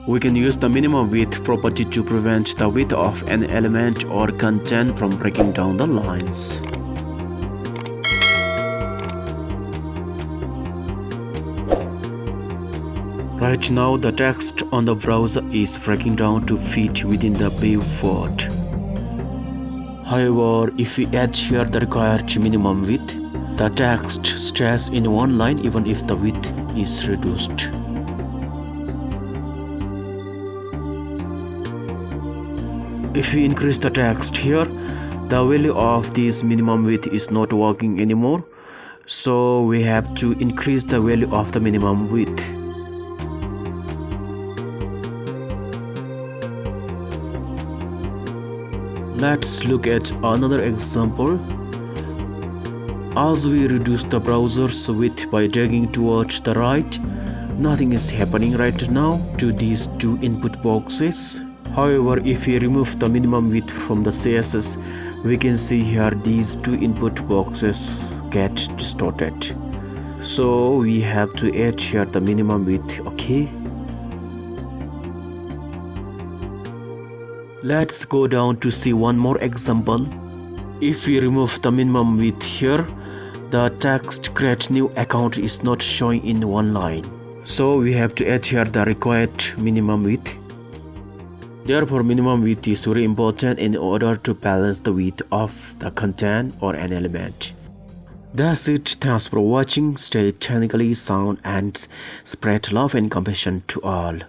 We can use the minimum width property to prevent the width of an element or content from breaking down the lines. Right now, the text on the browser is breaking down to fit within the pivot. However, if we add here the required minimum width, the text stays in one line even if the width is reduced. If we increase the text here, the value of this minimum width is not working anymore, so we have to increase the value of the minimum width. Let's look at another example. As we reduce the browser's width by dragging towards the right, nothing is happening right now to these two input boxes. However, if we remove the minimum width from the CSS, we can see here these two input boxes get distorted. So we have to add here the minimum width, okay? Let's go down to see one more example. If we remove the minimum width here, the text create new account is not showing in one line. So we have to add here the required minimum width. Therefore, minimum width is very important in order to balance the width of the content or an element. That's it. Thanks for watching. Stay technically sound and spread love and compassion to all.